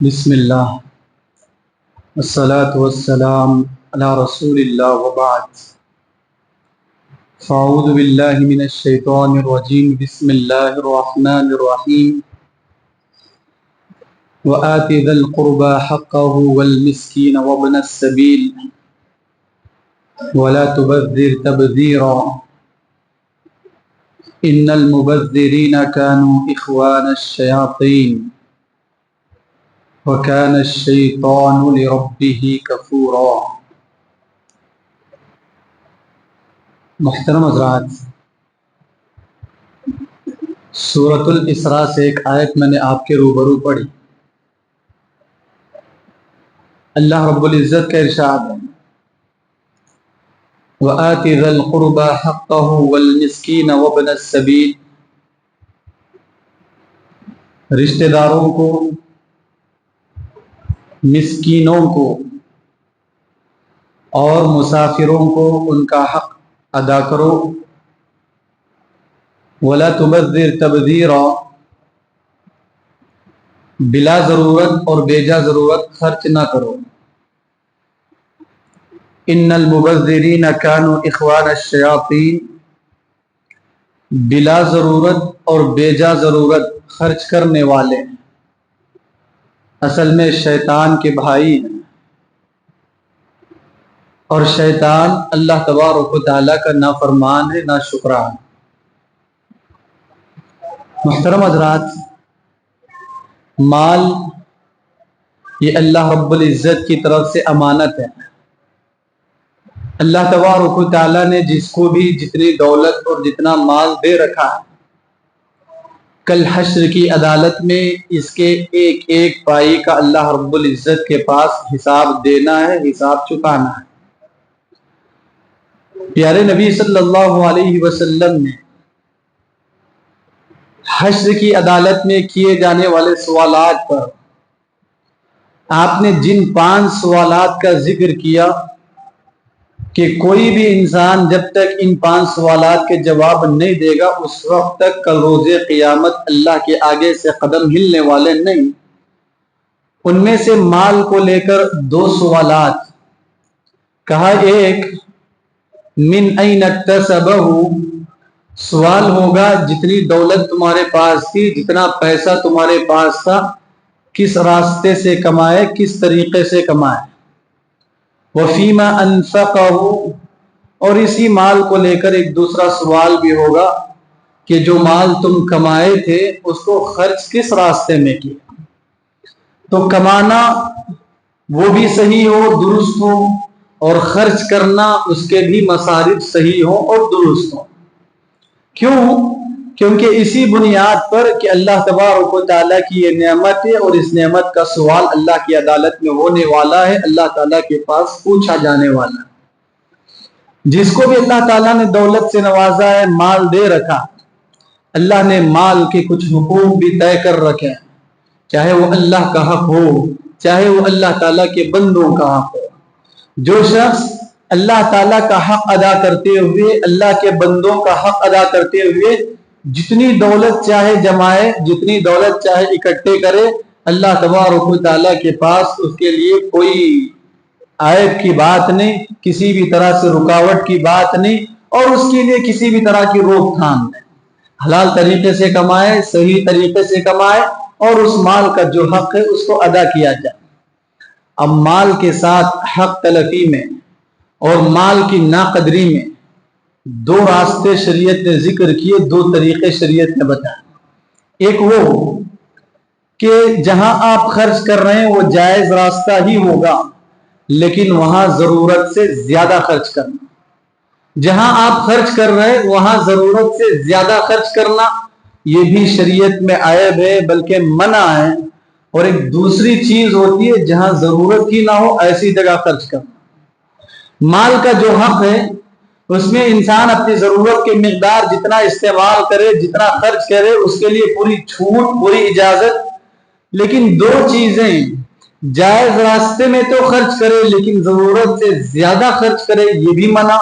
بسم اللہ والصلاة والسلام علی رسول اللہ وبعد فاعوذ باللہ من الشیطان الرجیم بسم اللہ الرحمن الرحیم وآت ذا القربى حقه والمسکین وابن السبیل ولا تبذر تبذیرا ان المبذرین كانوا اخوان الشیاطین وَكَانَ الشَّيْطَانُ لِرَبِّهِ كَفُورًا۔ محترم حضرات، سورۃ الاسراء سے ایک آیت میں نے آپ کے روبرو پڑھی۔ اللہ رب العزت کا ارشاد ہے وَآتِ ذَا الْقُرْبَى حَقَّهُ وَالْمِسْكِينَ وَابْنَ السَّبِيلِ، رشتہ داروں کو، مسکینوں کو اور مسافروں کو ان کا حق ادا کرو۔ ولا تبذر تبذیرا، بلا ضرورت اور بیجا ضرورت خرچ نہ کرو۔ ان المبذرین کانوا اخوان الشیاطین، بلا ضرورت اور بیجا ضرورت خرچ کرنے والے اصل میں شیطان کے بھائی ہیں، اور شیطان اللہ تبارک و تعالیٰ کا نافرمان ہے، ناشکران۔ محترم حضرات، مال یہ اللہ رب العزت کی طرف سے امانت ہے۔ اللہ تبارک و تعالیٰ نے جس کو بھی جتنی دولت اور جتنا مال دے رکھا ہے، کل حشر کی عدالت میں اس کے ایک ایک پائی کا اللہ رب العزت کے پاس حساب دینا ہے، حساب چکانا ہے۔ پیارے نبی صلی اللہ علیہ وسلم نے حشر کی عدالت میں کیے جانے والے سوالات پر آپ نے جن 5 سوالات کا ذکر کیا کہ کوئی بھی انسان جب تک ان 5 سوالات کے جواب نہیں دے گا اس وقت تک کل روز قیامت اللہ کے آگے سے قدم ہلنے والے نہیں۔ ان میں سے مال کو لے کر 2 سوالات کہا۔ ایک من این اکتسبہ، سوال ہوگا جتنی دولت تمہارے پاس تھی، جتنا پیسہ تمہارے پاس تھا، کس راستے سے کمائے، کس طریقے سے کمائے۔ وفیما انفقہ، اور اسی مال کو لے کر ایک دوسرا سوال بھی ہوگا کہ جو مال تم کمائے تھے اس کو خرچ کس راستے میں کیا۔ تو کمانا وہ بھی صحیح ہو، درست ہو، اور خرچ کرنا اس کے بھی مصارف صحیح ہو اور درست ہو۔ کیوں؟ کیونکہ اسی بنیاد پر کہ اللہ تبارک و تعالیٰ کی یہ نعمت ہے، اور اس نعمت کا سوال اللہ کی عدالت میں ہونے والا ہے، اللہ تعالیٰ کے پاس پوچھا جانے والا ہے۔ جس کو بھی اللہ تعالیٰ نے دولت سے نوازا ہے، مال دے رکھا، اللہ نے مال کے کچھ حقوق بھی طے کر رکھے ہیں، چاہے وہ اللہ کا حق ہو، چاہے وہ اللہ تعالیٰ کے بندوں کا حق ہو۔ جو شخص اللہ تعالیٰ کا حق ادا کرتے ہوئے، اللہ کے بندوں کا حق ادا کرتے ہوئے جتنی دولت چاہے جمائے، جتنی دولت چاہے اکٹھے کرے، اللہ تبارک و تعالیٰ کے پاس اس کے لیے کوئی عیب کی بات نہیں، کسی بھی طرح سے رکاوٹ کی بات نہیں، اور اس کے لیے کسی بھی طرح کی روک تھام نہیں۔ حلال طریقے سے کمائے، صحیح طریقے سے کمائے، اور اس مال کا جو حق ہے اس کو ادا کیا جائے۔ اب مال کے ساتھ حق تلفی میں اور مال کی ناقدری میں 2 راستے شریعت نے ذکر کیے، 2 طریقے شریعت نے بتائے۔ ایک وہ کہ جہاں آپ خرچ کر رہے ہیں وہ جائز راستہ ہی ہوگا، لیکن وہاں ضرورت سے زیادہ خرچ کرنا۔ جہاں آپ خرچ کر رہے ہیں وہاں ضرورت سے زیادہ خرچ کرنا یہ بھی شریعت میں عیب ہے، بلکہ منع ہے۔ اور ایک دوسری چیز ہوتی ہے جہاں ضرورت ہی نہ ہو ایسی جگہ خرچ کرنا۔ مال کا جو حق ہے اس میں انسان اپنی ضرورت کی مقدار جتنا استعمال کرے، جتنا خرچ کرے، اس کے لیے پوری چھوٹ، پوری اجازت۔ لیکن 2 چیزیں، جائز راستے میں تو خرچ کرے لیکن ضرورت سے زیادہ خرچ کرے یہ بھی منع،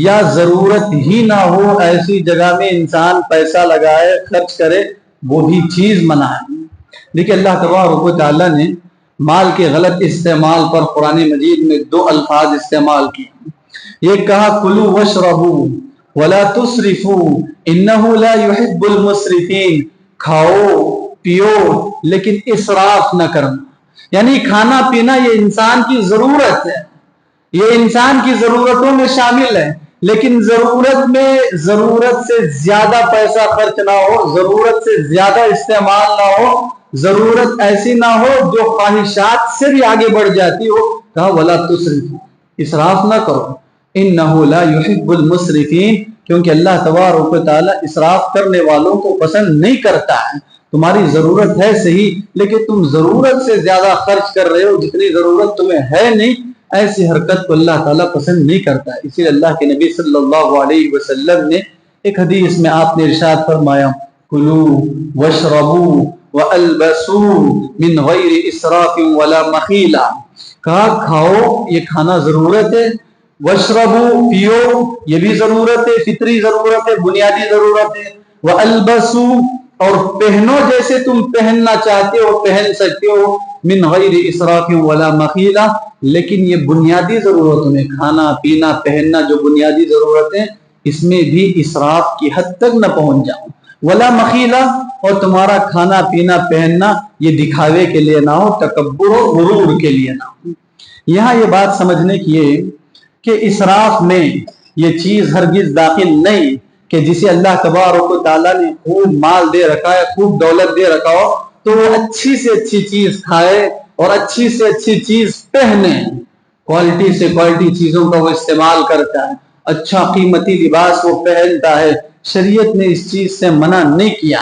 یا ضرورت ہی نہ ہو ایسی جگہ میں انسان پیسہ لگائے، خرچ کرے، وہ بھی چیز منع ہے۔ دیکھیے اللہ تبارک و تعالیٰ نے مال کے غلط استعمال پر قرآن مجید میں 2 الفاظ استعمال کیے. یہ کہا کلوا واشربوا ولا تسرفوا انہ لا يحب المسرفین، کھاؤ پیو لیکن اسراف نہ کرنا. یعنی کھانا پینا یہ انسان کی ضرورت ہے، یہ انسان کی ضرورتوں میں شامل ہے، لیکن ضرورت میں ضرورت سے زیادہ پیسہ خرچ نہ ہو، ضرورت سے زیادہ استعمال نہ ہو، ضرورت ایسی نہ ہو جو خواہشات سے بھی آگے بڑھ جاتی ہو. کہا ولا تسرفوا، اسراف نہ کرو، انہ لا يحب المسرفین، کیونکہ اللہ تبارک و تعالیٰ اسراف کرنے والوں کو پسند نہیں کرتا ہے. تمہاری ضرورت ہے صحیح، لیکن تم ضرورت سے زیادہ خرچ کر رہے ہو، جتنی ضرورت تمہیں ہے نہیں، ایسی حرکت کو اللہ تعالیٰ پسند نہیں کرتا ہے. اسی لیے اللہ کے نبی صلی اللہ علیہ وسلم نے ایک حدیث میں آپ نے ارشاد فرمایا کلوا واشربوا والبسوا من غیر اسراف ولا مخیلہ. کہا کھاؤ، یہ کھانا ضرورت ہے، واشربوا پیو، یہ بھی ضرورت ہے، فطری ضرورت ہے، بنیادی ضرورت ہے، والبسوا اور پہنو جیسے تم پہننا چاہتے ہو پہن سکتے ہو، من غیر اسراف ولا مخیلہ، لیکن یہ بنیادی ضرورتوں میں کھانا پینا پہننا جو بنیادی ضرورتیں، اس میں بھی اسراف کی حد تک نہ پہنچ جاؤ. ولا مخیلہ، اور تمہارا کھانا پینا پہننا یہ دکھاوے کے لیے نہ ہو، تکبر و غرور کے لیے نہ ہو. یہاں یہ بات سمجھنے کی ہے کہ اسراف میں یہ چیز ہرگز داخل نہیں کہ جسے اللہ تبارک و تعالیٰ نے خوب مال دے رکھا ہے، خوب دولت دے رکھا ہو، تو وہ اچھی سے اچھی چیز کھائے اور اچھی سے اچھی چیز پہنے، کوالٹی سے کوالٹی چیزوں کا وہ استعمال کرتا ہے، اچھا قیمتی لباس وہ پہنتا ہے. شریعت نے اس چیز سے منع نہیں کیا،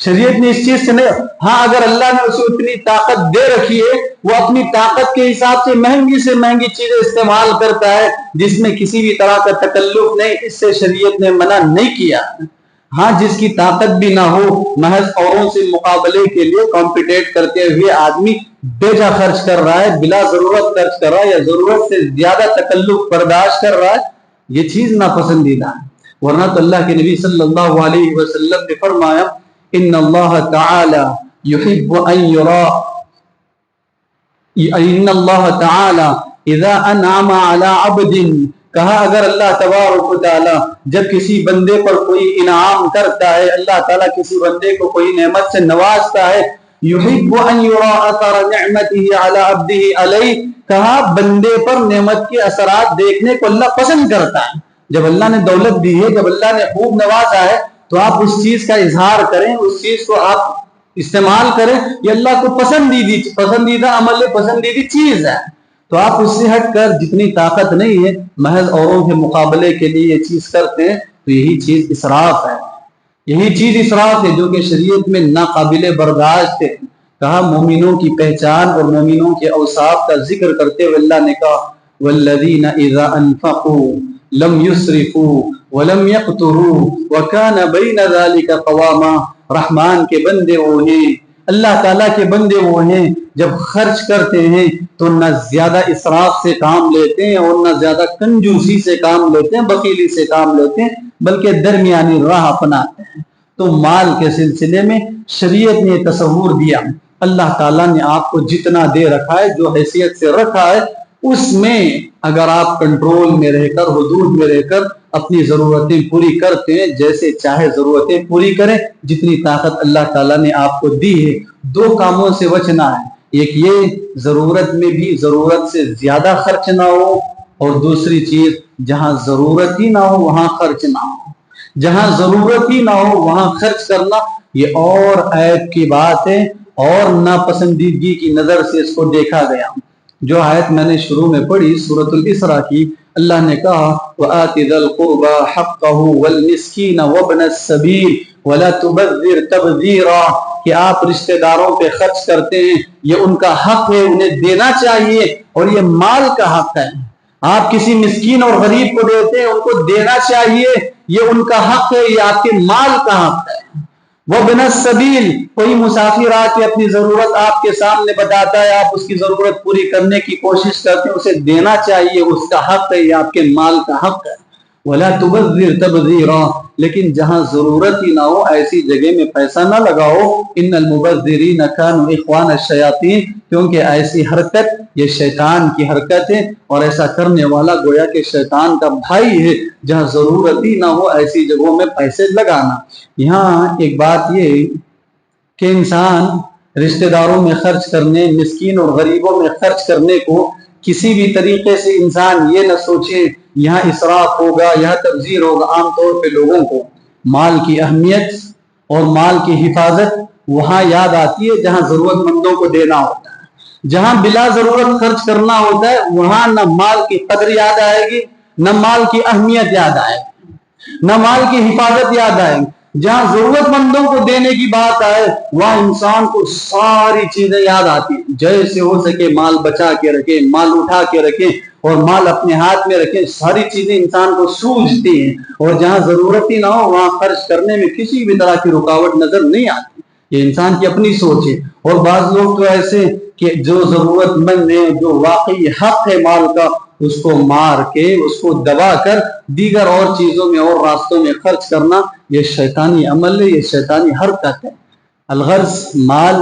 شریعت نے اس چیز سے نہیں. ہاں اگر اللہ نے اسے اتنی طاقت دے رکھی ہے، وہ اپنی طاقت کے حساب سے مہنگی چیزیں استعمال کرتا ہے جس میں کسی بھی طرح کا تکلف نہیں، اس سے شریعت نے منع نہیں کیا. ہاں جس کی طاقت بھی نہ ہو، محض اوروں سے مقابلے کے لیے کمپیٹیٹ کرتے ہوئے آدمی بیجا خرچ کر رہا ہے، بلا ضرورت خرچ کر رہا ہے، یا ضرورت سے زیادہ تکلف برداشت کر رہا ہے، یہ چیز ناپسندیدہ ہے. ورنہ تو اللہ کے نبی صلی اللہ علیہ وسلم نے فرمایا ان اللہ تعالی یحب ان یرا، ان اللہ تعالی اذا انعم علی عبد، کہا اگر اللہ تبارک و تعالی جب کسی بندے پر کوئی انعام کرتا ہے، اللہ تعالیٰ کسی بندے کو کوئی نعمت سے نوازتا ہے، یحب ان یرا اثر نعمته علی عبده علیہ، کہا بندے پر نعمت کے اثرات دیکھنے کو اللہ پسند کرتا ہے. جب اللہ نے دولت دی ہے، جب اللہ نے خوب نوازا ہے، تو آپ اس چیز کا اظہار کریں، اس چیز کو آپ استعمال کریں، یہ اللہ کو پسندیدہ عمل، پسندیدہ چیز ہے. تو آپ اس سے ہٹ کر جتنی طاقت نہیں ہے، محض اوروں کے مقابلے کے لیے یہ چیز کرتے ہیں، تو یہی چیز اسراف ہے. یہی چیز اسراف ہے جو کہ شریعت میں ناقابل برداشت ہے. کہا مومنوں کی پہچان اور مومنوں کے اوصاف کا ذکر کرتے ہوئے اللہ نے کہا والذین اذا انفقوا لم یسرفوا ولم یقتروا وکان بین ذلک قواما. رحمان کے بندے وہ ہیں، اللہ تعالیٰ کے بندے وہ ہیں، جب خرچ کرتے ہیں تو نہ زیادہ اسراف سے کام لیتے ہیں اور نہ زیادہ کنجوسی سے کام لیتے ہیں، بخیلی سے کام لیتے ہیں، بلکہ درمیانی راہ اپناتے ہیں. تو مال کے سلسلے میں شریعت نے تصور دیا، اللہ تعالیٰ نے آپ کو جتنا دے رکھا ہے، جو حیثیت سے رکھا ہے، اس میں اگر آپ کنٹرول میں رہ کر، حدود میں رہ کر اپنی ضرورتیں پوری کرتے ہیں، جیسے چاہے ضرورتیں پوری کریں، جتنی طاقت اللہ تعالیٰ نے آپ کو دی ہے. 2 کاموں سے بچنا ہے، ایک یہ ضرورت میں بھی ضرورت سے زیادہ خرچ نہ ہو، اور دوسری چیز جہاں ضرورت ہی نہ ہو وہاں خرچ نہ ہو. جہاں ضرورت ہی نہ ہو وہاں خرچ کرنا یہ اور عیب کی بات ہے، اور ناپسندیدگی کی نظر سے اس کو دیکھا گیا. جو آیت میں نے شروع میں پڑھی سورۃ الاسراء کی، اللہ نے کہا وَآتِ ذَا الْقُرْبَى حَقَّهُ وَالْمِسْكِينَ وَابْنَ السَّبِيلِ وَلَا تُبَذِّرْ تَبْذِيرًا، کہ آپ رشتہ داروں پہ خرچ کرتے ہیں، یہ ان کا حق ہے، انہیں دینا چاہیے، اور یہ مال کا حق ہے. آپ کسی مسکین اور غریب کو دیتے ہیں، ان کو دینا چاہیے، یہ ان کا حق ہے، یہ آپ کے مال کا حق ہے. وَابْنَ السَّبِيلِ، کوئی مسافر آ کے اپنی ضرورت آپ کے سامنے بتاتا ہے، آپ اس کی ضرورت پوری کرنے کی کوشش کرتے ہیں، اسے دینا چاہیے، اس کا حق ہے، یہ آپ کے مال کا حق ہے. ولا تبذر تبذیرا، لیکن جہاں ضرورت ہی نہ ہو ایسی جگہ میں پیسہ نہ لگاؤ. ان المبذرین کانوا اخوان الشیاطین، کیونکہ ایسی حرکت یہ شیطان کی حرکت ہے، اور ایسا کرنے والا گویا کہ شیطان کا بھائی ہے. جہاں ضرورت ہی نہ ہو ایسی جگہوں میں پیسے لگانا. یہاں ایک بات یہ کہ انسان رشتہ داروں میں خرچ کرنے، مسکین اور غریبوں میں خرچ کرنے کو کسی بھی طریقے سے انسان یہ نہ سوچے یہاں اسراف ہوگا، یہاں تبذیر ہوگا. عام طور پہ لوگوں کو مال کی اہمیت اور مال کی حفاظت وہاں یاد آتی ہے جہاں ضرورت مندوں کو دینا ہوتا ہے. جہاں بلا ضرورت خرچ کرنا ہوتا ہے وہاں نہ مال کی قدر یاد آئے گی، نہ مال کی اہمیت یاد آئے گی، نہ مال کی حفاظت یاد آئے گی. جہاں ضرورت مندوں کو دینے کی بات آئے وہاں انسان کو ساری چیزیں یاد آتی ہیں. جیسے ہو سکے مال بچا کے رکھے، مال اٹھا کے رکھے اور مال اپنے ہاتھ میں رکھے. ساری چیزیں انسان کو سوجھتی ہیں، اور جہاں ضرورت ہی نہ ہو وہاں خرچ کرنے میں کسی بھی طرح کی رکاوٹ نظر نہیں آتی. یہ انسان کی اپنی سوچ ہے. اور بعض لوگ تو ایسے کہ جو ضرورت مند ہے، جو واقعی حق ہے مال کا، اس کو مار کے، اس کو دبا کر دیگر اور چیزوں میں اور راستوں میں خرچ کرنا، یہ شیطانی عمل ہے، یہ شیطانی حرکت ہے. الغرض مال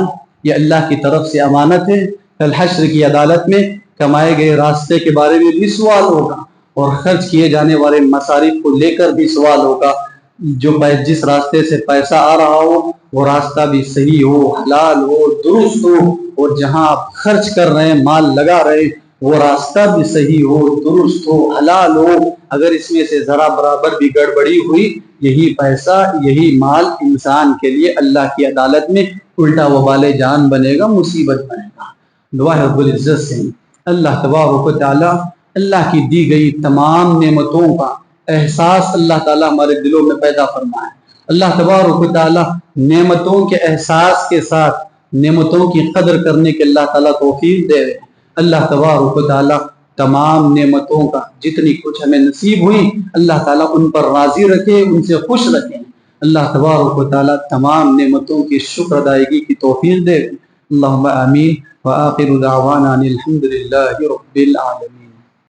یہ اللہ کی طرف سے امانت ہے. کل حشر کی عدالت میں کمائے گئے راستے کے بارے میں بھی سوال ہوگا، اور خرچ کیے جانے والے مصارف کو لے کر بھی سوال ہوگا. جس راستے سے پیسہ آ رہا ہو وہ راستہ بھی صحیح ہو، حلال ہو، درست ہو، اور جہاں آپ خرچ کر رہے ہیں، مال لگا رہے ہیں، وہ راستہ بھی صحیح ہو، درست ہو، حلال ہو. اگر اس میں سے ذرا برابر بھی گڑبڑی ہوئی، یہی پیسہ، یہی مال انسان کے لیے اللہ کی عدالت میں الٹا وبال جان بنے گا، مصیبت بنے گا. دعا ہے رب العزت سے اللہ تبارک و تعالی اللہ کی دی گئی تمام نعمتوں کا احساس اللہ تعالی ہمارے دلوں میں پیدا فرمائے. اللہ تبارک و تعالی نعمتوں کے احساس کے ساتھ نعمتوں کی قدر کرنے کے اللہ تعالی توفیق دے. اللہ تبارک و تعالی تمام نعمتوں کا جتنی کچھ ہمیں نصیب ہوئی اللہ تعالیٰ ان پر راضی رکھے، ان سے خوش رکھے. اللہ تبارک و تعالیٰ تمام نعمتوں کی شکر ادائیگی کی توفیق دے. اللہم آمین. وآخر دعوانا الحمد للہ رب العالمین.